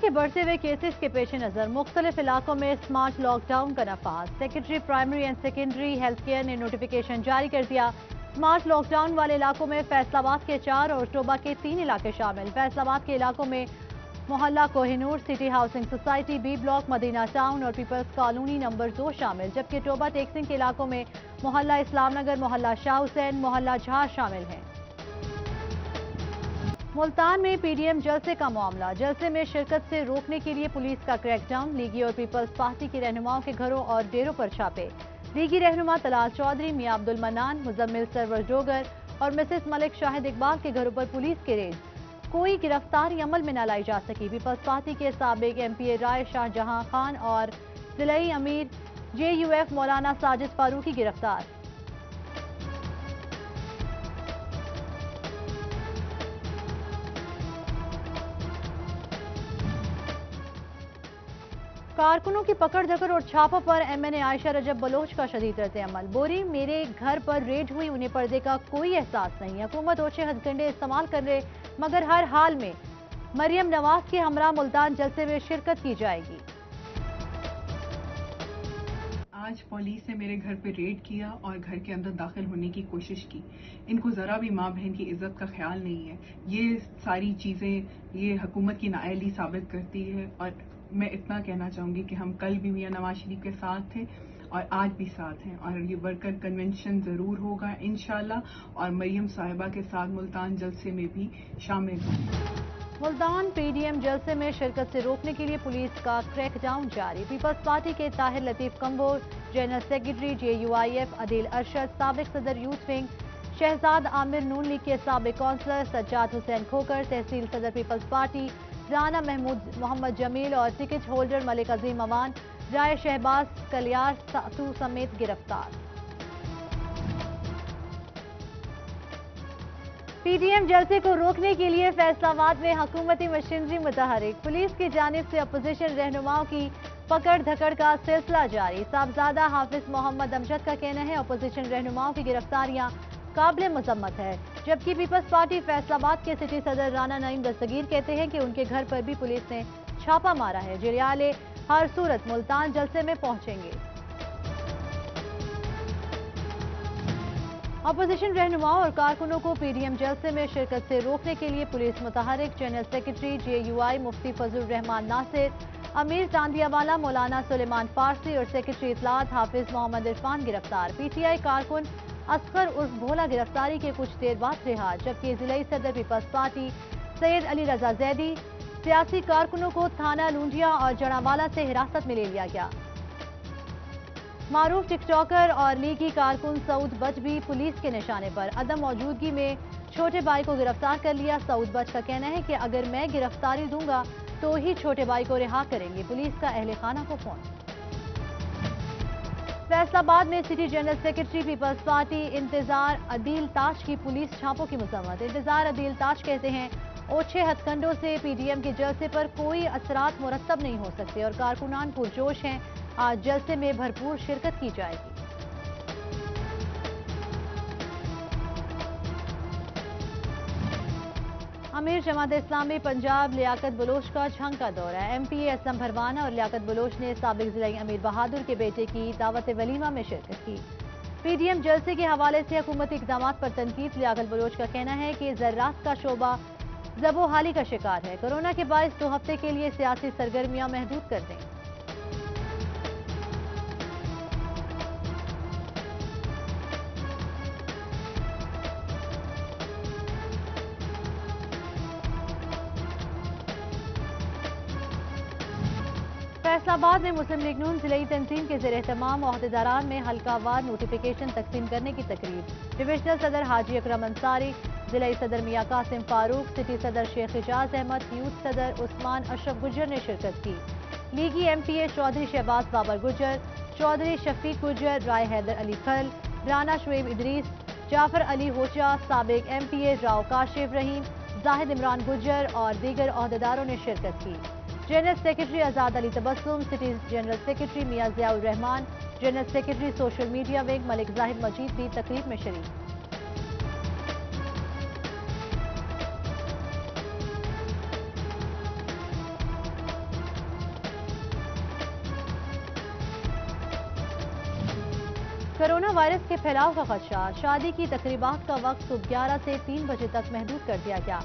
کے بڑھتے ہوئے کیسز کے پیش نظر مختلف علاقوں میں اسمارٹ لاک ڈاؤن کا نفاذ۔ Secretary primary and secondary health care نے نوٹیفیکیشن جاری کر دیا۔ اسمارٹ لاک ڈاؤن والے علاقوں میں فیصل آباد کے 4 اور ٹوبہ کے 3 علاقے شامل۔ فیصل آباد کے علاقوں میں محلہ Koh Noor, city housing society, B block, Madina town اور پیپلز کالونی نمبر 2 شامل، جبکہ ٹوبہ ٹیکسنگ کے علاقوں میں محلہ اسلام نگر، محلہ شاہ حسین، محلہ جھار شامل ہیں۔ ملتان میں پی ڈی ایم جلسے کا معاملہ۔ جلسے میں شرکت سے روکنے کے لیے پولیس کا کریک ڈاؤن۔ لیگی اور پیپلز پارٹی کے رہنماؤں کے گھروں اور ڈیروں پر چھاپے۔ لیگی رہنما طلال چودھری، میاں عبد المنان، مزمل سرور ڈوگر اور مسز ملک شاہد اقبال کے گھروں پر پولیس کے ریڈ۔ کوئی گرفتاری عمل میں نہ لائی جا سکی۔ پیپلز پارٹی کے سابق ایم پی اے رائے شاہ جہاں خان اور ضلعی امیر جے یو ایف مولانا ساجد فاروقی گرفتار۔ کارکنوں کی پکڑ دھکڑ اور چھاپوں پر ایم این اے عائشہ رجب بلوچ کا شدید رد عمل۔ بوری میرے گھر پر ریڈ ہوئی، انہیں پردے کا کوئی احساس نہیں۔ حکومت اوچھے ہتھ کنڈے استعمال کر رہے، مگر ہر حال میں مریم نواز کے ہمراہ ملتان جلسے میں شرکت کی جائے گی۔ آج پولیس نے میرے گھر پہ ریڈ کیا اور گھر کے اندر داخل ہونے کی کوشش کی۔ ان کو ذرا بھی ماں بہن کی عزت کا خیال نہیں ہے۔ یہ ساری چیزیں یہ حکومت کی نااہلی ثابت کرتی ہے، اور میں اتنا کہنا چاہوں گی کہ ہم کل بھی میاں نواز شریف کے ساتھ تھے اور آج بھی ساتھ ہیں، اور یہ ورکر کنونشن ضرور ہوگا انشاءاللہ، اور مریم صاحبہ کے ساتھ ملتان جلسے میں بھی شامل ہوں۔ ملتان پی ڈی ایم جلسے میں شرکت سے روکنے کے لیے پولیس کا کریک ڈاؤن جاری۔ پیپلز پارٹی کے Tahir Latif Kambor, general secretary J U I F Adeel Arshad, سابق صدر یوتھ ونگ شہزاد عامر، نون لیگ کے سابق کونسلر سجاد حسین کھوکر، تحصیل صدر پیپلز پارٹی رانا محمد جمیل اور ٹکٹ ہولڈر ملک عظیم امان رائے شہباز کلیار ساتو سمیت گرفتار۔ پی ڈی ایم جلسے کو روکنے کے لیے فیصل آباد میں حکومتی مشینری متحرک۔ پولیس کی جانب سے اپوزیشن رہنماؤں کی پکڑ دھکڑ کا سلسلہ جاری۔ صاحبزادہ حافظ محمد امجد کا کہنا ہے اپوزیشن رہنماؤں کی گرفتاریاں قابل مذمت ہے، جبکہ پیپلز پارٹی فیصل آباد کے سٹی صدر رانا نعیم دستگیر کہتے ہیں کہ ان کے گھر پر بھی پولیس نے چھاپا مارا ہے۔ جریالے ہر صورت ملتان جلسے میں پہنچیں گے۔ اپوزیشن رہنماؤں اور کارکنوں کو پی ڈی ایم جلسے میں شرکت سے روکنے کے لیے پولیس متحرک۔ جنرل سیکرٹری جے یو آئی مفتی فضل الرحمان ناصر، امیر تاندیا والا مولانا سلیمان فارسی اور سیکرٹری اطلاعات حافظ محمد عرفان گرفتار۔ پی ٹی آئی کارکن اصغر عرف بھولا گرفتاری کے کچھ دیر بعد رہا، جبکہ ضلعی صدر پیپلز پارٹی سید علی رضا زیدی، سیاسی کارکنوں کو تھانہ لونڈیا اور جڑاوالا سے حراست میں لے لیا گیا۔ معروف ٹک ٹاکر اور لیگی کارکن سعود بچ بھی پولیس کے نشانے پر۔ عدم موجودگی میں چھوٹے بھائی کو گرفتار کر لیا۔ سعود بچ کا کہنا ہے کہ اگر میں گرفتاری دوں گا تو ہی چھوٹے بھائی کو رہا کریں گے۔ پولیس کا اہل خانہ کو فون۔ فیصل آباد میں city general secretary Peoples Party Intezar Adeel تاج کی پولیس چھاپوں کی مذمت۔ انتظار عدیل تاج کہتے ہیں اوچھے ہتھ کنڈوں سے پی ڈی ایم کے جلسے پر کوئی اثرات مرتب نہیں ہو سکتے اور کارکنان پرجوش ہیں۔ آج جلسے میں بھرپور شرکت کی جائے گی۔ امیر جماعت اسلامی پنجاب لیاقت بلوچ کا جھنگ کا دورہ۔ ایم پی اے اسلم بھروانہ اور لیاقت بلوچ نے سابق ضلعی امیر بہادر کے بیٹے کی دعوت ولیمہ میں شرکت کی۔ پی ڈی ایم جلسے کے حوالے سے حکومتی اقدامات پر تنقید۔ لیاقت بلوچ کا کہنا ہے کہ زراعت کا شعبہ زب و حالی کا شکار ہے۔ کورونا کے باعث 2 ہفتے کے لیے سیاسی سرگرمیاں محدود کر دیں۔ فیصل آباد میں مسلم لیگ نون ضلعی تنظیم کے زیر اہتمام عہدیداران میں حلقہ وار نوٹیفیکیشن تقسیم کرنے کی تقریب۔ ڈویژنل صدر حاجی اکرم انصاری، ضلعی صدر میاں قاسم فاروق، سٹی صدر شیخ اجاز احمد، یوتھ صدر عثمان اشرف گجر نے شرکت کی۔ لیگی M P A Chaudhry Shahbaz Babar Gujjar, Chaudhry Shafiq Gujjar, Rai Haider Ali Khal, Rana Shoaib Idrees, Jafar Ali Hocha, سابق M P A Rao Kashif Rahim, Zahid Imran Gujjar اور دیگر عہدیداروں نے شرکت کی۔ General secretary Azad Ali Tabassum, city general secretary Mian Zia ur Rahman, general secretary social media wing Malik Zahid Majeed بھی تقریب میں شریک۔ कोरोना वायरस के फैलाव का खदशा, शादी की तकरीबात का वक्त सुबह 11 से 3 बजे तक महदूद कर दिया गया।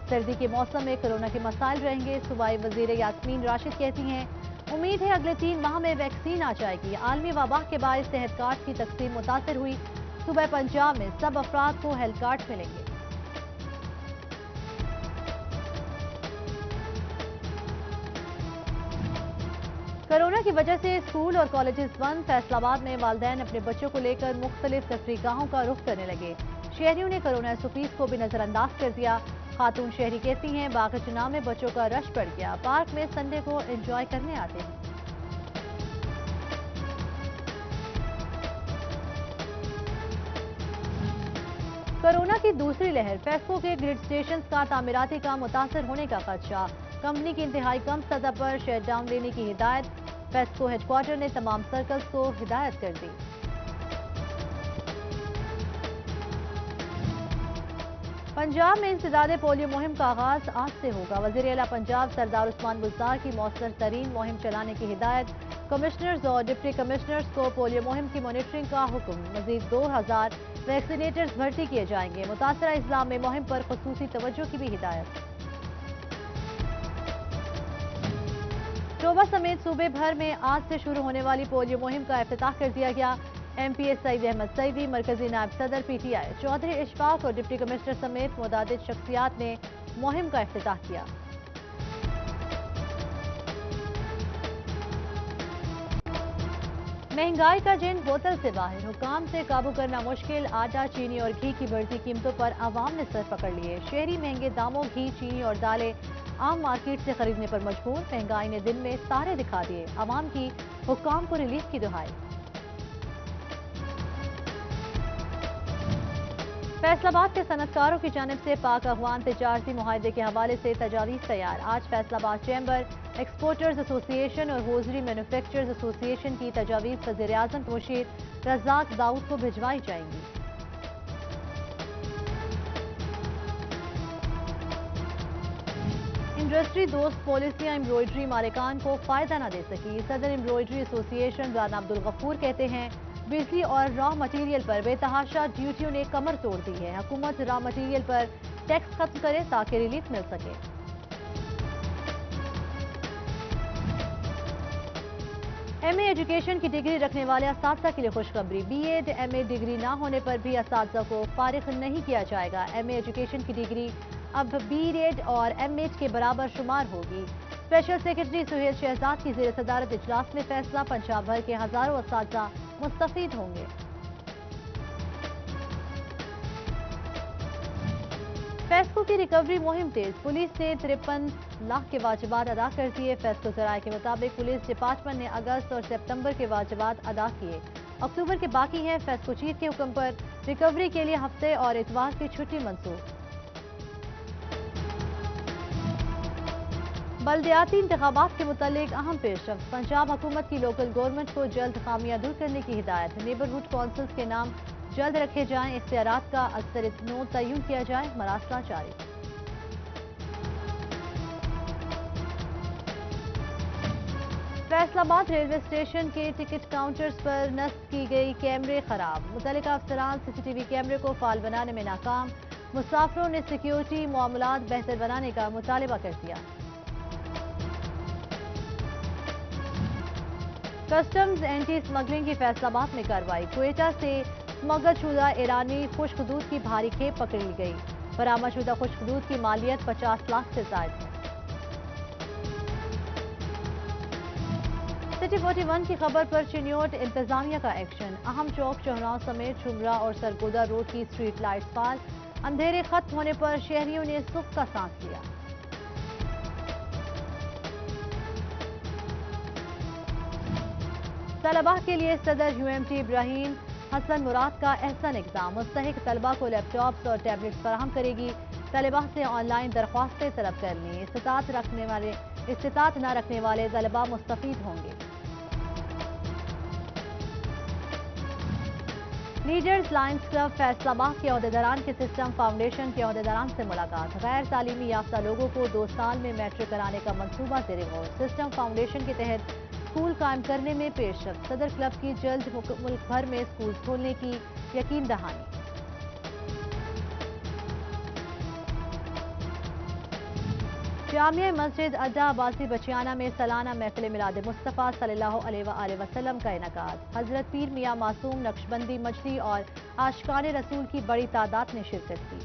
सर्दी के मौसम में कोरोना के मसाइल रहेंगे। सूबाई वजीर यास्मीन राशिद कहती हैं, उम्मीद है अगले 3 माह में वैक्सीन आ जाएगी। आलमी वबा के बायस सेहत कार्ड की तकसीम मुतासर हुई। सूबे पंजाब में सब अफराद को हेल्थ कार्ड मिलेंगे। कोरोना की वजह से स्कूल और कॉलेजेस बंद। फैसलाबाद में वालिदैन अपने बच्चों को लेकर मुख्तलिफ तफरीगाहों का रुख करने लगे। शहरियों ने कोरोना एसओपीज को भी नजरअंदाज कर दिया। खातून शहरी कहती हैं, बाग चुनाव में बच्चों का रश बढ़ गया। पार्क में संडे को एंजॉय करने आते हैं। कोरोना की दूसरी लहर, फेस्को के ग्रिड स्टेशन का तामीराती काम मुतासर होने का खदशा। कंपनी की इंतहाई कम सतह पर शटडाउन लेने की हिदायत। फेस्को हेडक्वार्टर ने तमाम सर्कल्स को हिदायत कर दी। पंजाब में इंसदादे पोलियो मुहिम का आगाज आज से होगा। वजीर आला पंजाब सरदार उस्मान बुज़दार की मौसर तरीन मुहिम चलाने की हिदायत। कमिश्नर्स और डिप्टी कमिश्नर्स को पोलियो मुहिम की मॉनिटरिंग का हुक्म। मजीद 2000 वैक्सीनेटर्स भर्ती किए जाएंगे। मुतासरा इजला में मुहिम पर खुसूसी तवज्जो की भी हिदायत। शोबा समेत सूबे भर में आज से शुरू होने वाली पोलियो मुहिम का इफ्तिताह कर दिया गया। एमपीएस सईद अहमद सईदी, मरकजी नायब सदर पीटीआई चौधरी इशफाक और डिप्टी कमिश्नर समेत मुतादिद शख्सियात ने मुहिम का इफ्तिताह किया। महंगाई का जिन बोतल से बाहर, हुकाम से काबू करना मुश्किल। आटा, चीनी और घी की बढ़ती कीमतों पर आवाम ने सर पकड़ लिए। शहरी महंगे दामों घी, चीनी और दालें आम मार्केट से खरीदने पर मजबूर। महंगाई ने दिन में तारे दिखा दिए। आवाम की हुक्काम को रिलीफ की दुहाई। फैसलाबाद के सनतकारों की जानिब से पाक अफगान तिजारती मुआहदे के हवाले से तजावीज़ तैयार। आज फैसलाबाद चैम्बर, एक्सपोर्टर्स एसोसिएशन और होजरी मैन्युफैक्चरर्स एसोसिएशन की तजावीज़ वज़ीर आज़म के मुशीर रज़ाक दाऊद को भिजवाई जाएंगी। इंडस्ट्री दोस्त पॉलिसियां एम्ब्रॉयडरी मालिकान को फायदा न दे सकी। सदर एम्ब्रॉयडरी एसोसिएशन राना अब्दुल गफूर कहते हैं, बिजली और रॉ मटीरियल पर बेतहाशा ड्यूटियों ने कमर तोड़ दी है। हुकूमत रॉ मटीरियल पर टैक्स खत्म करे ताकि रिलीफ मिल सके। एमए एजुकेशन की डिग्री रखने वाले असातिज़ा के लिए खुशखबरी। बीएड एमए डिग्री ना होने पर भी असातिज़ा को फारिग नहीं किया जाएगा। एमए एजुकेशन की डिग्री अब बीएड और एमएड के बराबर शुमार होगी। स्पेशल सेक्रेटरी सुहेल शहजाद की ज़ेर सदारत इजलास में फैसला। पंजाब भर के हजारों असातिज़ा मुस्तफीद होंगे। फेस्को की रिकवरी मुहिम तेज। पुलिस ने 53 लाख के वाजिबात अदा कर दिए। फेस्को जराये के मुताबिक पुलिस डिपार्टमेंट ने अगस्त और सितंबर के वाजिबात अदा किए। अक्टूबर के बाकी हैं। फेस्को चीफ के हुक्म पर रिकवरी के लिए हफ्ते और इतवार की छुट्टी मंसूख। बल्दियाती इंतखाबात के मुतालिक अहम पेशरफ्त। पंजाब हुकूमत की लोकल गवर्नमेंट को जल्द खामियां दूर करने की हिदायत। नेबरहुड काउंसिल्स के नाम जल्द रखे जाएं। इख्तियारात का अक्सरियत तय्युन किया जाए। मरासला जारी। फैसलाबाद रेलवे स्टेशन के टिकट काउंटर्स पर नस्ब की गई कैमरे खराब। मुतल्लिका अफसरान सीसीटीवी कैमरे को फाल बनाने में नाकाम। मुसाफिरों ने सिक्योरिटी मामलात बेहतर बनाने का मुतालबा कर दिया। कस्टम्स एंटी स्मगलिंग की फैसलाबाद में कार्रवाई। क्वेटा से स्मगल शुदा ईरानी खुश्क दूध की भारी खेप पकड़ ली गई। बरामद शुदा खुश्क दूध की मालियत 50 लाख से ज्यादा है। सिटी 41 की खबर पर चिन्योट इंतजामिया का एक्शन। अहम चौक चौराहों समेत शुमरा और सरगोदा रोड की स्ट्रीट लाइट्स फाल। अंधेरे खत्म होने पर शहरियों ने सुख का सांस लिया। तलबा के लिए सदर यूएमटी इब्राहिम हसन मुराद का एहसन इक़दाम। मुस्तहिक तलबा को लैपटॉप्स और टैबलेट्स फराहम करेगी। तलबा से ऑनलाइन दरख्वास्तें तलब करनी। इस्तिताअत न रखने वाले तलबा मुस्तफीद होंगे। लीडर्स लायंस क्लब फैसलाबाद के अहदेदारान के सिस्टम फाउंडेशन के अहदेदारान से मुलाकात। गैर तालीमी याफ्ता लोगों को 2 साल में मैट्रिक कराने का मंसूबा ज़ेर गौर। सिस्टम फाउंडेशन के तहत स्कूल कायम करने में पेशरफ्त। सदर क्लब की जल्द मुल्क भर में स्कूल खोलने की यकीन दहानी। जामिया मस्जिद अड्डा अब्बासी बचियाना में सालाना महफिल मिलाद मुस्तफ़ा सल्लल्लाहु अलैहि वसल्लम का इनेकाद। हजरत पीर मियां मासूम, नक्शबंदी, मजदी और आशिकान रसूल की बड़ी तादाद ने शिरकत की।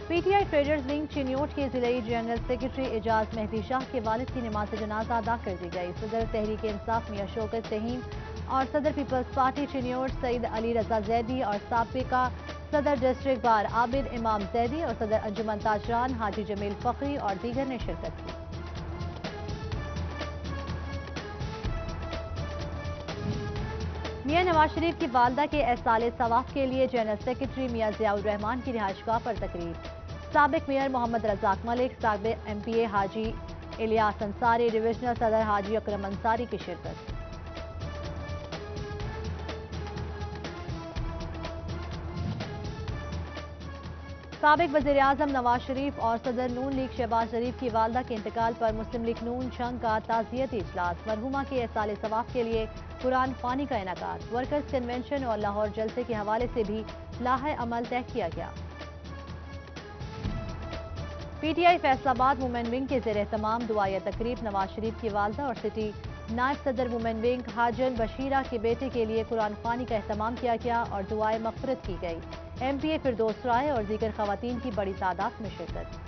पीटीआई ट्रेडर्स विंग चिन्योट के जिले जनरल सेक्रेटरी एजाज मेहदी शाह के वालिद की नमाज जनाजा अदा कर दी गई। सदर तहरीक इंसाफ मियां शौकत तहीम और सदर पीपल्स पार्टी चिन्योट सईद अली रजा जैदी और साबिका सदर डिस्ट्रिक्ट बार आबिद इमाम जैदी और सदर अंजुमन ताजरान हाजी जमील फखरी और दीगर ने शिरकत की। मियां नवाज शरीफ की वालदा के एहसाले सवाफ के लिए जनरल सेक्रेटरी मियां जियाउर रहमान की रिहाइशगाह पर तकरीब। साबिक मेयर मोहम्मद रजाक मलिक, साबिक एमपीए हाजी इलियास अंसारी, डिविजनल सदर हाजी अकरम अंसारी की शिरकत। साबिक वज़ीर आज़म नवाज शरीफ और सदर नून लीग शहबाज शरीफ की वालदा के इंतकाल पर मुस्लिम लीग नून छंग का ताज़ियती इजलास। मरहुमा के एहसाले सवाफ के लिए कुरान ख्वानी का इनेकाद। वर्कर्स कन्वेंशन और लाहौर जलसे के हवाले से भी लाहे अमल तय किया गया। पीटीआई फैसलाबाद वुमेन विंग के ज़ेर एहतमाम दुआया तकरीब। नवाज शरीफ की वालदा और सिटी नायब सदर वुमेन विंग हाजन बशीरा के बेटे के लिए कुरान ख्वानी का एहतमाम किया गया और दुआए मग़फ़िरत की गई। एमपीए फिरदौस राय और दीगर ख़वातीन की बड़ी तादाद में शिरकत।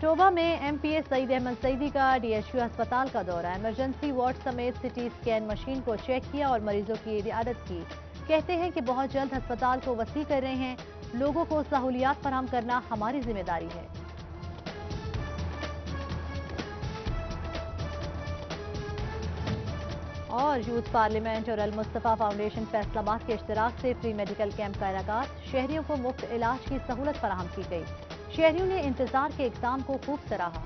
टोबा में एमपीए सईद अहमद सईदी का डीएचक्यू अस्पताल का दौरा। इमरजेंसी वार्ड समेत सिटी स्कैन मशीन को चेक किया और मरीजों की रियादत की। कहते हैं कि बहुत जल्द अस्पताल को वसी कर रहे हैं। लोगों को सहूलियात फराहम करना हमारी जिम्मेदारी है। और यूथ पार्लियामेंट और अल मुस्तफ़ा फाउंडेशन फैसलाबाद के इश्तराक से फ्री मेडिकल कैंप का इनेकाद। शहरियों को मुफ्त इलाज की सहूलत फराहम की गई। शहरियों ने इंतजार के इक़दाम को खूब सराहा।